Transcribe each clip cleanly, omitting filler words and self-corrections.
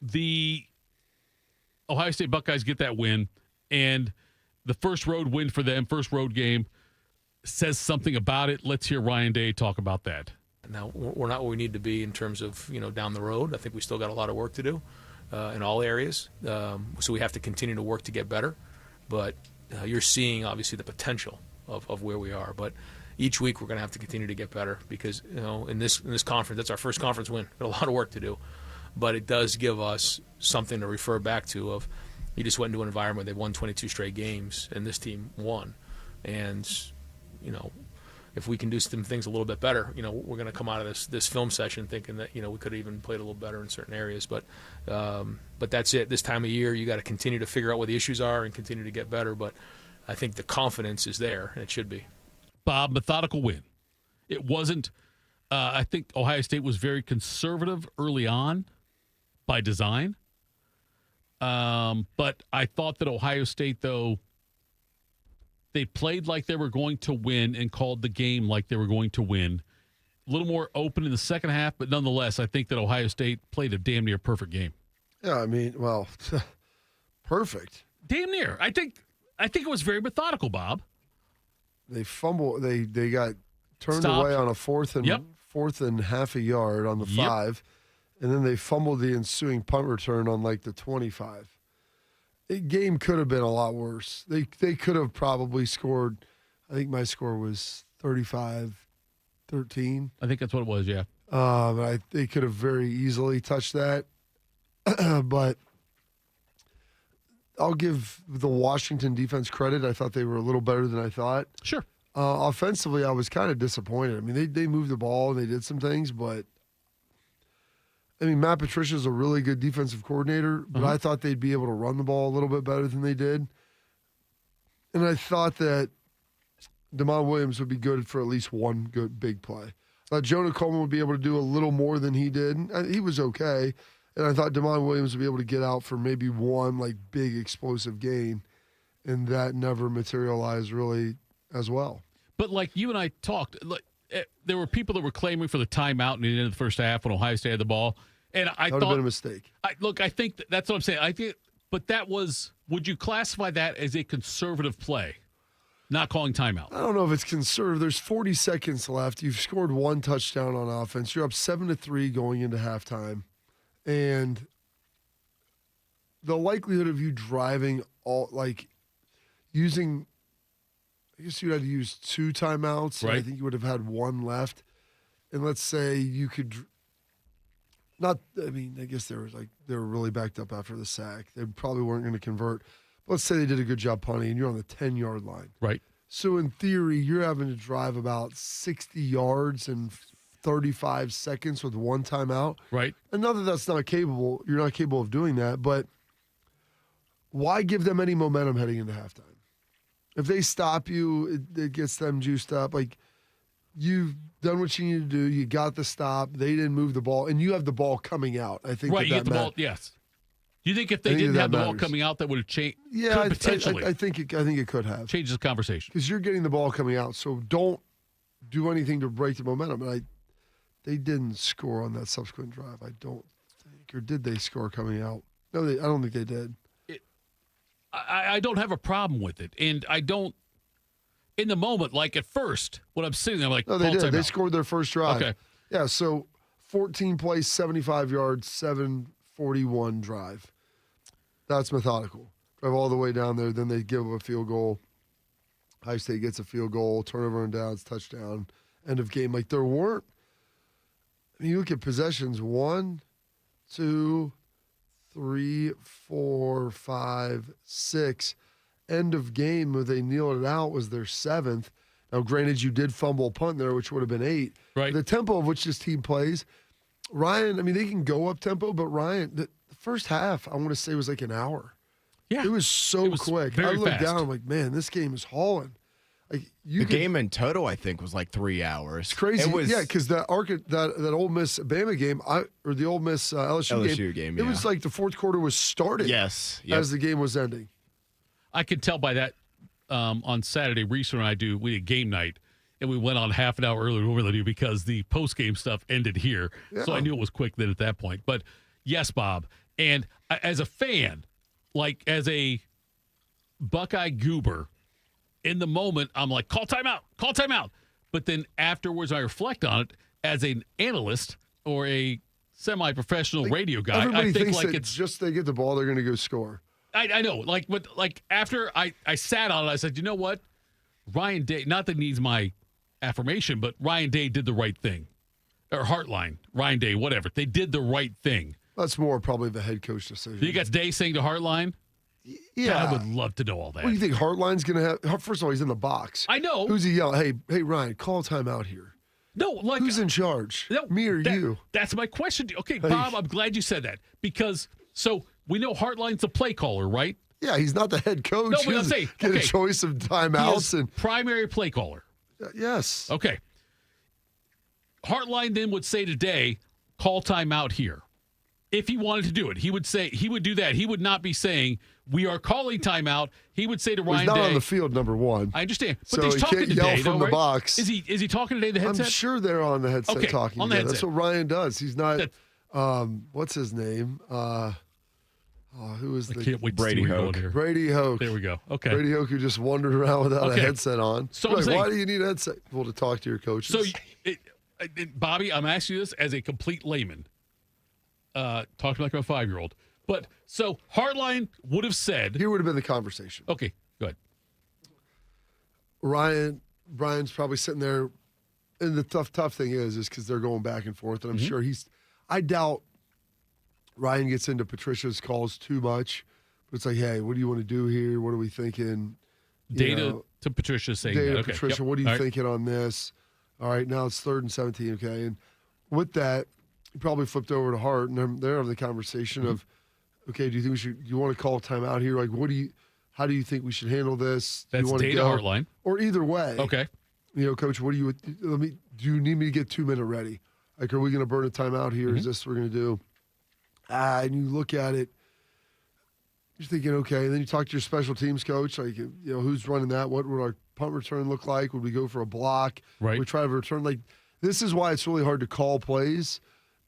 the Ohio State Buckeyes get that win, and the first road win for them, first road game, says something about it. Let's hear Ryan Day talk about that. Now, we're not where we need to be in terms of, down the road. I think we still got a lot of work to do in all areas. So we have to continue to work to get better. But you're seeing, obviously, the potential of where we are. But each week we're going to have to continue to get better because, in this conference, that's our first conference win. Got a lot of work to do. But it does give us something to refer back to of you just went into an environment where they won 22 straight games, and this team won. And, if we can do some things a little bit better, we're going to come out of this film session thinking that, we could have even played a little better in certain areas. But that's it. This time of year, you got to continue to figure out what the issues are and continue to get better. But I think the confidence is there, and it should be. Bob, methodical win. It wasn't I think Ohio State was very conservative early on by design. But I thought that Ohio State, though, they played like they were going to win and called the game like they were going to win. A little more open in the second half, but nonetheless, I think that Ohio State played a damn near perfect game. Yeah, perfect. Damn near. I think it was very methodical, Bob. They fumbled. They got turned away on a fourth and half a yard on the 5, and then they fumbled the ensuing punt return on the 25. The game could have been a lot worse. They could have probably scored. I think my score was 35-13. I think that's what it was, yeah. They could have very easily touched that. But I'll give the Washington defense credit. I thought they were a little better than I thought. Sure. Offensively, I was kind of disappointed. I mean, they moved the ball and they did some things, but Matt Patricia is a really good defensive coordinator, but I thought they'd be able to run the ball a little bit better than they did. And I thought that Damon Williams would be good for at least one good big play. I thought Jonah Coleman would be able to do a little more than he did. He was okay. And I thought Damon Williams would be able to get out for maybe one big explosive gain, and that never materialized really as well. But you and I talked, there were people that were claiming for the timeout in the end of the first half when Ohio State had the ball. And I thought that would have been a mistake. I think that's what I'm saying. But that was, would you classify that as a conservative play? Not calling timeout. I don't know if it's conservative. There's 40 seconds left. You've scored one touchdown on offense. You're up 7-3 going into halftime. And the likelihood of you driving using, I guess you'd have to use 2 timeouts. Right. I think you would have had one left. And let's say you could I guess they were really backed up after the sack. They probably weren't going to convert. But let's say they did a good job punting and you're on the 10-yard line. Right. So in theory, you're having to drive about 60 yards in 35 seconds with one timeout. Right. And not that that's not capable, you're not capable of doing that, but why give them any momentum heading into halftime? If they stop you, it gets them juiced up. You've done what you need to do. You got the stop. They didn't move the ball, and you have the ball coming out. I think right. You get the ball. Yes. Do you think if they didn't have the ball coming out, that would have changed? Yeah, potentially. I think it could have changed the conversation because you're getting the ball coming out. So don't do anything to break the momentum. And they didn't score on that subsequent drive. I don't think, or did they score coming out? No, I don't think they did. I don't have a problem with it, and I don't. In the moment, at first, when I'm sitting there, I'm like, no, they did. They out. scored their first drive. Okay. Yeah, so 14 plays, 75 yards, 7:41 drive. That's methodical. Drive all the way down there, then they give up a field goal. Ohio State gets a field goal, turnover and downs, touchdown, end of game. There weren't. You look at possessions, 1, 2, 3, 4, 5, 6. End of game where they kneeled it out was their 7th. Now, granted, you did fumble a punt there, which would have been 8. Right. The tempo of which this team plays, Ryan, they can go up tempo, but Ryan, the first half, I want to say, was an hour. Yeah. It was so quick. I looked down, I'm like, man, this game is hauling. The game in total, I think, was 3 hours. It's crazy. Because that Ole Miss Bama game, or the Ole Miss LSU game, it was the fourth quarter was starting. Yes. As the game was ending. I could tell by that on Saturday. Reese and I we had game night, and we went on half an hour earlier than we normally do because the post-game stuff ended here. Yeah. So I knew it was quick then at that point. But, yes, Bob, And as a fan, like as a Buckeye goober, in the moment, I'm like, call timeout, call timeout. But then afterwards, I reflect on it as an analyst or a semi-professional radio guy. Everybody I think thinks like that it's just they get the ball, they're going to go score. I know. Like after I sat on it, I said, you know what? Ryan Day, not that he needs my affirmation, but Ryan Day did the right thing. Or Heartline, Ryan Day, whatever. They did the right thing. That's more probably the head coach decision. You got Day saying to Heartline? Yeah. God, I would love to know all that. What do you think Heartline's going to have? First of all, he's in the box. I know. Who's he yelling? Hey, Ryan, call timeout here. No, like Who's in charge? No, me or you? That's my question. Okay, Bob, I'm glad you said that because we know Heartline's the play caller, right? Yeah, he's not the head coach. No, he but I'm doesn't saying, get okay, a choice of he timeouts is and primary play caller. yes. Okay. Heartline then would say today, call timeout here. If he wanted to do it, he would do that. He would not be saying we are calling timeout. He would say to Ryan He's not Day, on the field, number one. I understand, but So he's he talking can't today yell from though, the right? box. Is he talking today? The headset? I'm sure they're on the headset Okay, talking. on the That's headset. what Ryan does. He's not. That- What's his name? Who is I the can't wait to Brady see where you're Hoke. going here. Brady Hoke? There we go. Okay. Brady Hoke who just wandered around without Okay. a headset on. So You're I'm like, saying- why do you need a headset? Well, to talk to your coaches. So, Bobby, I'm asking you this as a complete layman. Talk to me like I'm a 5-year-old. But so Hardline would have said, here would have been the conversation. okay, go ahead. Brian's probably sitting there, and the tough thing is because they're going back and forth, and I'm sure I doubt Ryan gets into Patricia's calls too much, but it's like, hey, what do you want to do here? What are we thinking? Data to Patricia saying Data, that. Okay. Patricia, Yep. what are you All right. thinking on this? All right, now it's 3rd and 17, okay? And with that, he probably flipped over to Hart, and they're having the conversation of, okay, do you want to call a timeout here? Like, how do you think we should handle this? Do That's you want to Data go? Heartline. Or either way. Okay. Coach, do you need me to get 2 minute ready? Like, are we going to burn a timeout here? Is this what we're going to do? And you look at it, you're thinking, okay, and then you talk to your special teams coach, like, who's running that? What would our punt return look like? Would we go for a block? Right. We try to return. Like, this is why it's really hard to call plays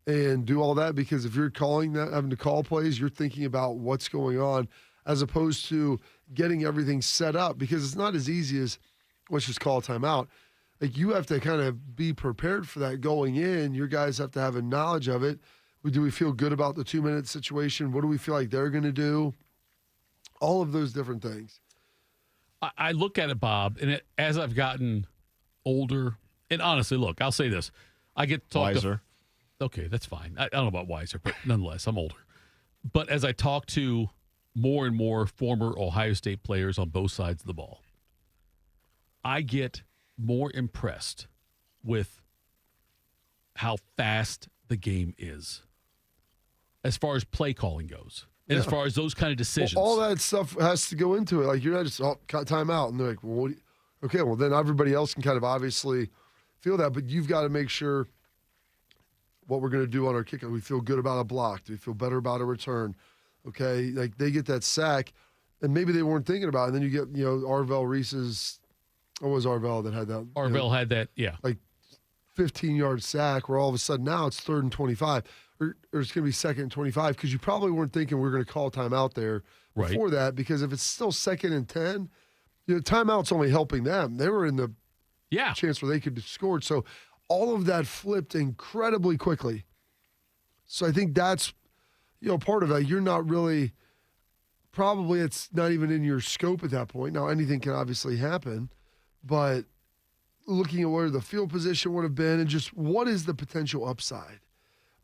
and do all that, because if you're having to call plays, you're thinking about what's going on as opposed to getting everything set up, because it's not as easy as let's just call a timeout. Like, you have to kind of be prepared for that going in. Your guys have to have a knowledge of it. Do we feel good about the 2 minute situation? What do we feel like they're going to do? All of those different things. I look at it, Bob, and as I've gotten older, and honestly, look, I'll say this. I get to talk Wiser. Okay, that's fine. I don't know about wiser, but nonetheless, I'm older. But as I talk to more and more former Ohio State players on both sides of the ball, I get more impressed with how fast the game is as far as play calling goes and as far as those kind of decisions. Well, all that stuff has to go into it. Like, you're not just, time out. And they're like, well, okay, well, then everybody else can kind of obviously feel that, but you've got to make sure what we're going to do on our kickoff. We feel good about a block. Do we feel better about a return? Okay, like, they get that sack, and maybe they weren't thinking about it. And then you get, Arvell Reese's, what was Arvell that had that? Arvell had that, yeah. Like 15-yard sack where all of a sudden now it's 3rd and 25. Or it's going to be 2nd and 25, because you probably weren't thinking we're going to call timeout there before that, because if it's still 2nd and 10, timeout's only helping them. They were in the chance where they could have scored. So all of that flipped incredibly quickly. So I think that's, part of that. You're not really, probably it's not even in your scope at that point. Now, anything can obviously happen, but looking at where the field position would have been and just what is the potential upside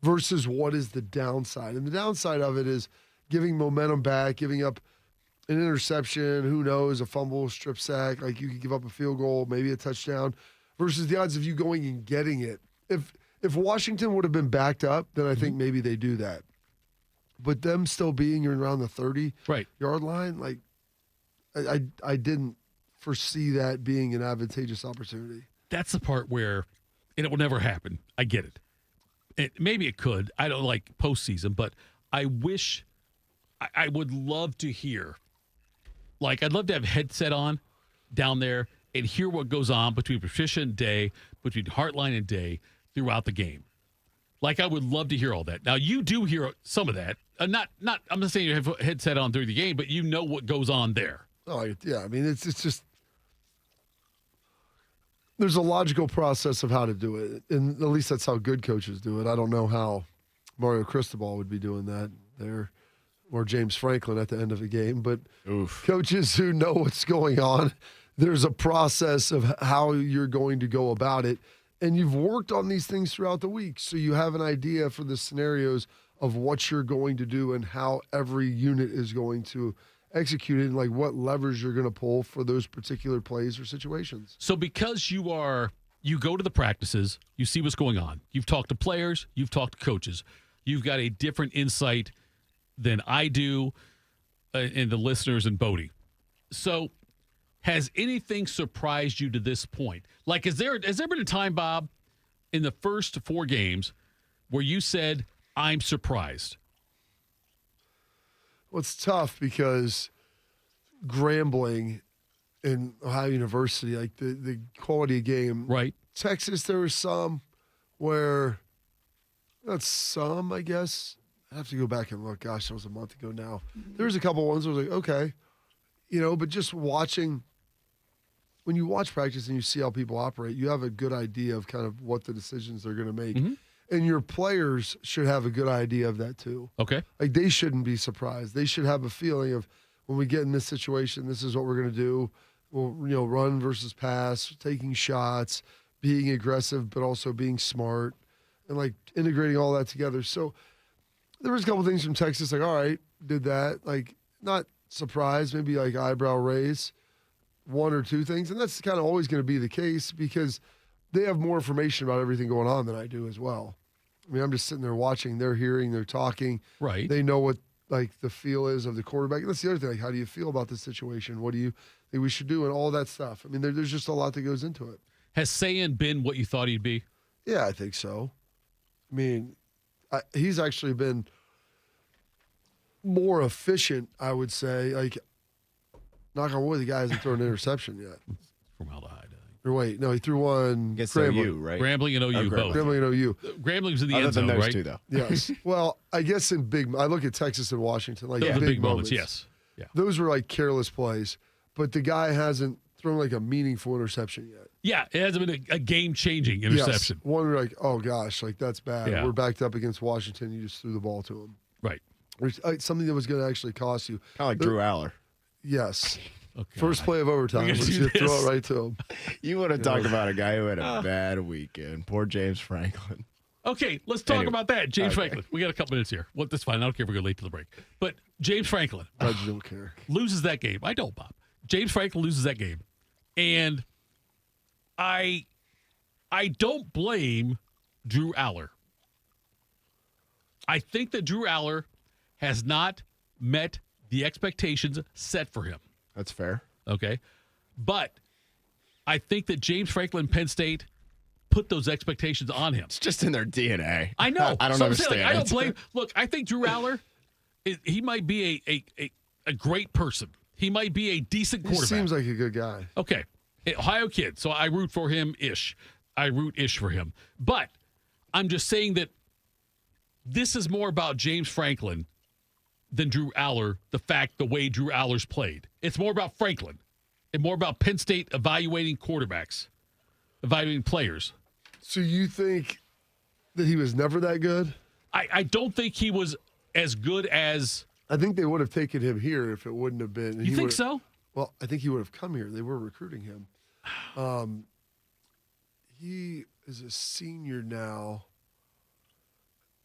versus what is the downside. And the downside of it is giving momentum back, giving up an interception, who knows, a fumble, strip sack, like you could give up a field goal, maybe a touchdown, versus the odds of you going and getting it. If Washington would have been backed up, then I think maybe they do that. But them still being around the 30-yard line, like, I didn't foresee that being an advantageous opportunity. That's the part where, and it will never happen. I get it. Maybe it could. I don't like postseason, but I wish I would love to hear. Like, I'd love to have a headset on down there and hear what goes on between Patricia and Day, between Heartline and Day throughout the game. Like, I would love to hear all that. Now, you do hear some of that. I'm not saying you have a headset on during the game, but you know what goes on there. Oh, yeah. I mean, it's just there's a logical process of how to do it, and at least that's how good coaches do it. I don't know how Mario Cristobal would be doing that there, or James Franklin at the end of a game, but coaches who know what's going on, there's a process of how you're going to go about it, and you've worked on these things throughout the week, so you have an idea for the scenarios of what you're going to do and how every unit is going to execute it, and like what levers you're going to pull for those particular plays or situations. So because you go to the practices, you see what's going on. You've talked to players, you've talked to coaches. You've got a different insight than I do and the listeners and Bodie. So has anything surprised you to this point? Like, has there been a time, Bob, in the first 4 games where you said, I'm surprised? Well, it's tough because Grambling and Ohio University, like the quality of game. Right. Texas, there was some where, not some, I guess. I have to go back and look. Gosh, that was a month ago now. There was a couple ones where I was like, okay. But just watching, when you watch practice and you see how people operate, you have a good idea of kind of what the decisions they're going to make. Mm-hmm. And your players should have a good idea of that too. Okay. Like, they shouldn't be surprised. They should have a feeling of, when we get in this situation, this is what we're going to do. We'll, run versus pass, taking shots, being aggressive, but also being smart, and like integrating all that together. So there was a couple things from Texas, like, all right, did that. Like, not surprised, maybe like eyebrow raise, 1 or 2 things. And that's kind of always going to be the case because they have more information about everything going on than I do as well. I mean, I'm just sitting there watching, they're hearing, they're talking. Right. They know what, like, the feel is of the quarterback. And that's the other thing. Like, how do you feel about this situation? What do you think we should do? And all that stuff. I mean, there's just a lot that goes into it. Has Sayan been what you thought he'd be? Yeah, I think so. I mean, he's actually been more efficient, I would say. Like, knock on wood, the guy hasn't thrown an interception yet. Formaldehyde. Or wait, no, he threw one. Against Grambling. OU, right? Grambling and OU both. Grambling and OU. Grambling was in the Other end than zone, those right? 2, though. Yes. Well, I guess I look at Texas and Washington, like Those are the big big moments, yes. Yeah. Those were like careless plays, but the guy hasn't thrown like a meaningful interception yet. Yeah, it hasn't been a game-changing interception. Yes. One, we're like, oh gosh, like that's bad. Yeah. We're backed up against Washington. You just threw the ball to him. Right. Or something that was going to actually cost you. Kind of like Drew Aller. Yes. Okay. First play of overtime, We're gonna was do you throw this. it right to him. You want to talk about a guy who had a bad weekend. Poor James Franklin. Okay, let's talk Anyway. about that. James Franklin. We got a couple minutes here. Well, that's fine. I don't care if we go late to the break. But James Franklin Glad you don't care. loses that game. I don't, Bob. James Franklin loses that game. And I don't blame Drew Aller. I think that Drew Aller has not met the expectations set for him. That's fair. Okay. But I think that James Franklin, Penn State, put those expectations on him. It's just in their DNA. I know. I don't So I'm understand. saying, like, I don't blame. Look, I think Drew Aller, he might be a great person. He might be a decent He quarterback. seems like a good guy. Okay. Ohio kid. So I root for him-ish. I root-ish for him. But I'm just saying that this is more about James Franklin than Drew Aller, the way Drew Aller's played. It's more about Franklin and more about Penn State evaluating quarterbacks, evaluating players. So you think that he was never that good? I don't think he was as good as... I think they would have taken him here if it wouldn't have been. You think so? Well, I think he would have come here. They were recruiting him. He is a senior now.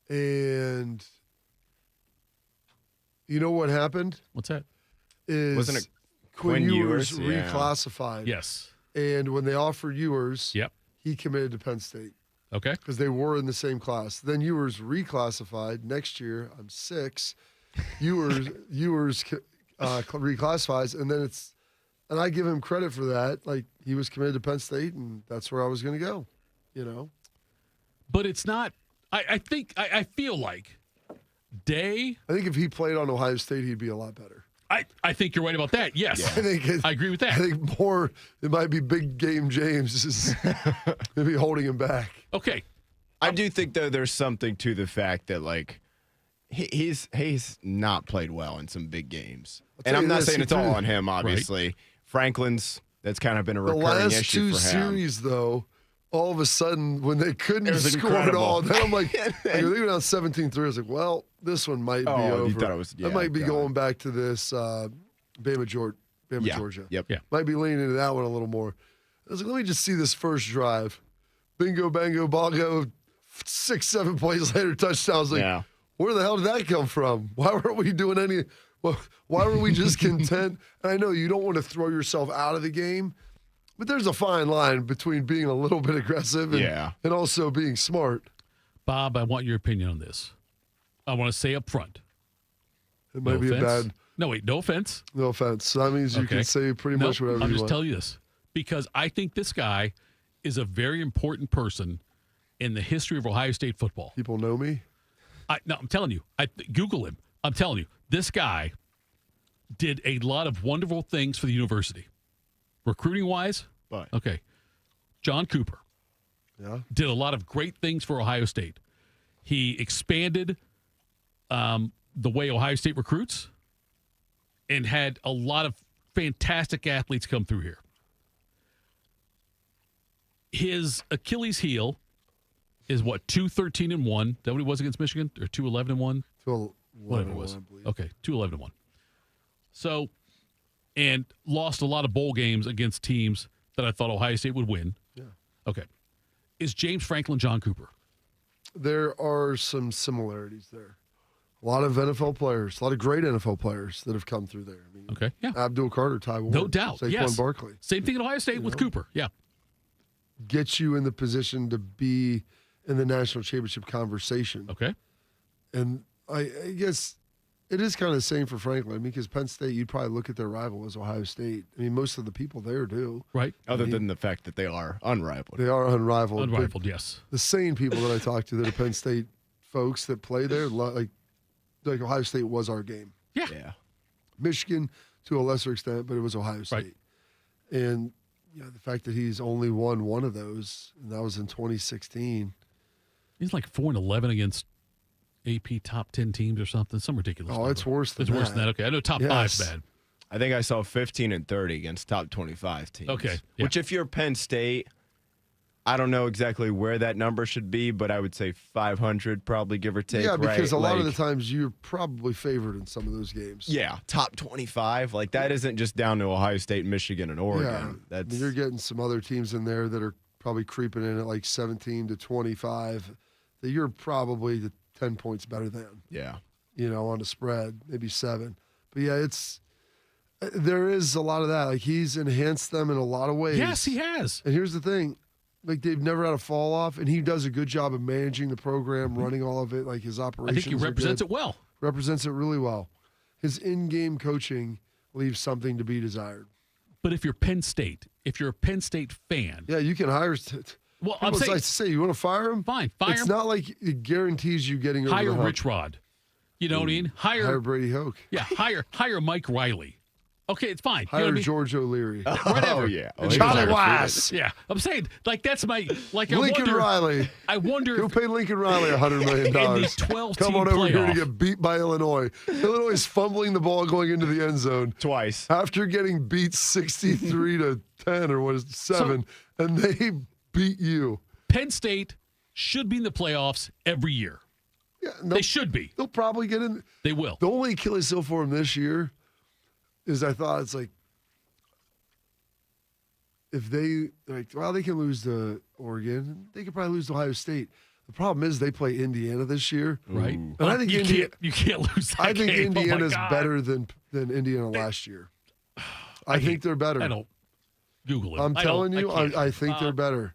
And you know what happened? What's that? Is Wasn't it Quinn Quinn Ewers Ewers? Yeah. reclassified? Yes. And when they offered Ewers, Yep. he committed to Penn State Okay. because they were in the same class. Then Ewers reclassified. Next year, I'm 6. Ewers reclassifies, and then and I give him credit for that. Like, he was committed to Penn State, and that's where I was going to go. But it's not... I feel like Day... I think if he played on Ohio State, he'd be a lot better. I think you're right about that. Yes. I think I agree with that. I think more, it might be big game James is maybe holding him back. Okay. I do think, though, there's something to the fact that, like, he's not played well in some big games. And I'm not saying it's all on him, obviously. Right. Franklin's, that's kind of been a recurring issue for him. The last 2 series, though, all of a sudden, when they couldn't score at all, then I'm like they were down 17-3. I was like, well, this one might be over. You thought it was, I might be going back to this Bama, Georgia. Yep. Yeah. Might be leaning into that one a little more. I was like, let me just see this first drive. Bingo, bango, bongo. 6-7 plays later, touchdown. I was like, where the hell did that come from? Why weren't we doing any? Well, why were we just content? And I know you don't want to throw yourself out of the game, but there's a fine line between being a little bit aggressive and also being smart. Bob, I want your opinion on this. I want to say up front. It might be a bad. No, wait, no offense. No offense. So that means you can say pretty much whatever you want. I'm just telling you this because I think this guy is a very important person in the history of Ohio State football. People know me? No, I'm telling you. Google him. I'm telling you. This guy did a lot of wonderful things for the university. Recruiting-wise, okay. John Cooper did a lot of great things for Ohio State. He expanded the way Ohio State recruits and had a lot of fantastic athletes come through here. His Achilles heel is what, 2-13-1? Is that what he was against Michigan? Or 2-11-1? Whatever it was. Okay, 2-11-1. So, and lost a lot of bowl games against teams that I thought Ohio State would win. Yeah. Okay. Is James Franklin John Cooper? There are some similarities there. A lot of NFL players, a lot of great NFL players that have come through there. I mean, okay, yeah. Abdul Carter, Ty Ward, no doubt. Saquon Barkley. Same thing at Ohio State with Cooper. Yeah. Gets you in the position to be in the national championship conversation. Okay. And I guess it is kind of the same for Franklin. I mean, because Penn State, you'd probably look at their rival as Ohio State. I mean, most of the people there do. Right. Other than the fact that they are unrivaled. They are unrivaled. Unrivaled, yes. The sane people that I talk to that are Penn State folks that play there, like Ohio State was our game. Yeah. Michigan to a lesser extent, but it was Ohio State. Right. And the fact that he's only won one of those, and that was in 2016. He's like 4-11 against AP top 10 teams or something. Some ridiculous number. It's worse than that. It's worse than that. Okay, I know top 5's bad. I think I saw 15-30 against top 25 teams. Okay. Yeah. Which, if you're Penn State, I don't know exactly where that number should be, but I would say 500 probably, give or take. Yeah, because a lot of the times you're probably favored in some of those games. Yeah, top 25. Like, that isn't just down to Ohio State, Michigan, and Oregon. Yeah. You're getting some other teams in there that are probably creeping in at like 17 to 25 that you're probably 10 points better than. Yeah. On a spread, maybe 7. But yeah, there is a lot of that. Like, he's enhanced them in a lot of ways. Yes, he has. And here's the thing. Like, they've never had a fall off, and he does a good job of managing the program, running all of it. Like, his operations. I think he represents it well. Represents it really well. His in-game coaching leaves something to be desired. But if you're Penn State, if you're a Penn State fan, yeah, you can hire. Well, I'm saying, like to say, you want to fire him? Fine, fire him. It's not like it guarantees you getting over hire the hump. Rich Rod. You know what I mean? Hire Brady Hoke. Yeah, hire Mike Riley. Okay, it's fine. Hire you know what I mean? George O'Leary. Whatever. Oh, yeah. Johnny Wise. Yeah, I'm saying, like, that's my, like, Lincoln Riley. I wonder. Go pay Lincoln Riley $100 million. In the 12-team Come on over here to playoff. get beat by Illinois. Illinois is fumbling the ball going into the end zone. Twice. After getting beat 63 to 10 or what is it, 7, and they beat you. Penn State should be in the playoffs every year. Yeah, they should be. They'll probably get in. They will. The only Achilles heel for them this year is I thought it's like, if they they can lose to Oregon, they could probably lose to Ohio State. The problem is they play Indiana this year, right? And I think you can't lose that I think game. Indiana's better than Indiana last year. I think they're better. I don't Google it. I'm telling you, I think they're better.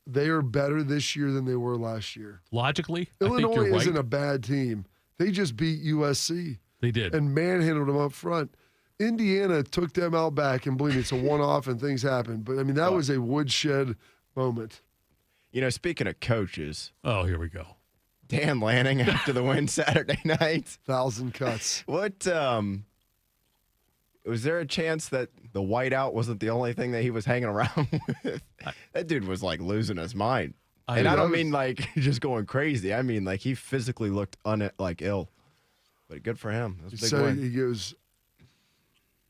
They are better this year than they were last year. Logically, Illinois I think you're isn't right. a bad team. They just beat USC. They did. And manhandled them up front. Indiana took them out back, and believe me, it's a one-off and things happen. But, I mean, that was a woodshed moment. Speaking of coaches. Oh, here we go. Dan Lanning after the win Saturday night. 1,000 cuts. What, was there a chance that the whiteout wasn't the only thing that he was hanging around with? That dude was, like, losing his mind. I don't mean like just going crazy. I mean like he physically looked ill. But good for him. That was a big win. He goes,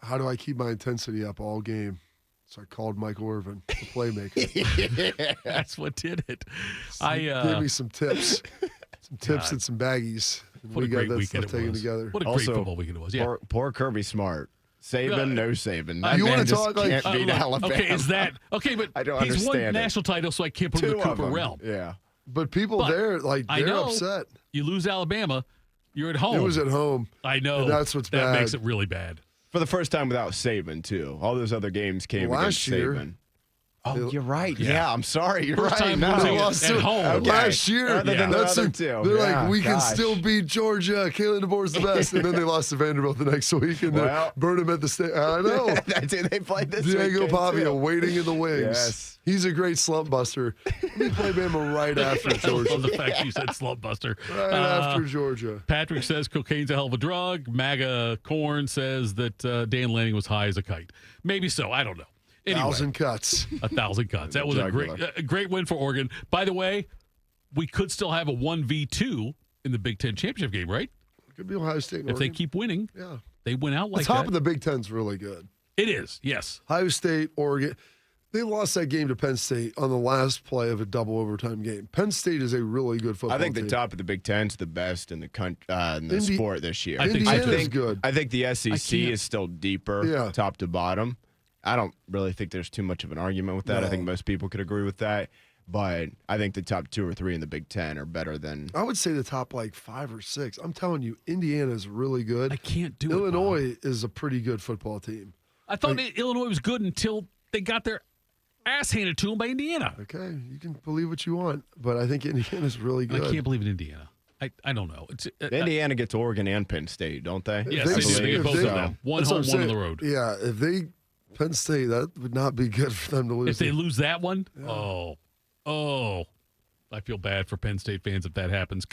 how do I keep my intensity up all game? So I called Michael Irvin, the playmaker. That's what did it. Gave me some tips. Some tips and some baggies. What a great weekend it was. Together. What a great football weekend it was. Yeah. Poor Kirby Smart. Saban, no Saban. You want to talk like can't beat Alabama. Okay, is that okay? But I don't he's understand won national titles, so I can't put him in the Cooper realm. Yeah. But people there, like, they're upset. You lose Alabama, you're at home. It was at home. I know. And that's what's that bad. makes it really bad. For the first time without Saban, too. All those other games came against Saban. Oh, you're right. Yeah, I'm sorry. You're First right. time No. losing at home. Okay. Last year. Other than the other two. They're like, we can gosh. still beat Georgia. Kalen DeBoer's the best. And then they lost to Vanderbilt the next week. And they burned him at the state. I know. That's who they played this Diego weekend, Pavia too. waiting in the wings. Yes. He's a great slump buster. Let me play Bama right after I Georgia. love the fact you said slump buster. Right after Georgia. Patrick says cocaine's a hell of a drug. MAGA Corn says that Dan Lanning was high as a kite. Maybe so. I don't know. Anyway, 1,000 cuts. 1,000 cuts. That was a great win for Oregon. By the way, we could still have a 1v2 in the Big Ten championship game, right? Could be Ohio State and If they Oregon. keep winning, they win out like the top that. of the Big Ten's really good. It is, yes. Ohio State, Oregon. They lost that game to Penn State on the last play of a double overtime game. Penn State is a really good football I think the team. top of the Big Ten's the best in the sport this year. I think so, Indiana's too. good. I think the SEC is still deeper, top to bottom. I don't really think there's too much of an argument with that. No. I think most people could agree with that. But I think the top 2 or 3 in the Big Ten are better than. I would say the top like 5 or 6. I'm telling you, Indiana's really good. I can't do it. Illinois is a pretty good football team. I thought Illinois was good until they got their ass handed to them by Indiana. Okay, you can believe what you want, but I think Indiana's really good. I can't believe in Indiana. I don't know. Indiana gets Oregon and Penn State, don't they? Yes, they do. They get both of them. One That's what home, I'm one on saying. the road. Yeah, if they Penn State, that would not be good for them to lose. If they lose that one, I feel bad for Penn State fans if that happens.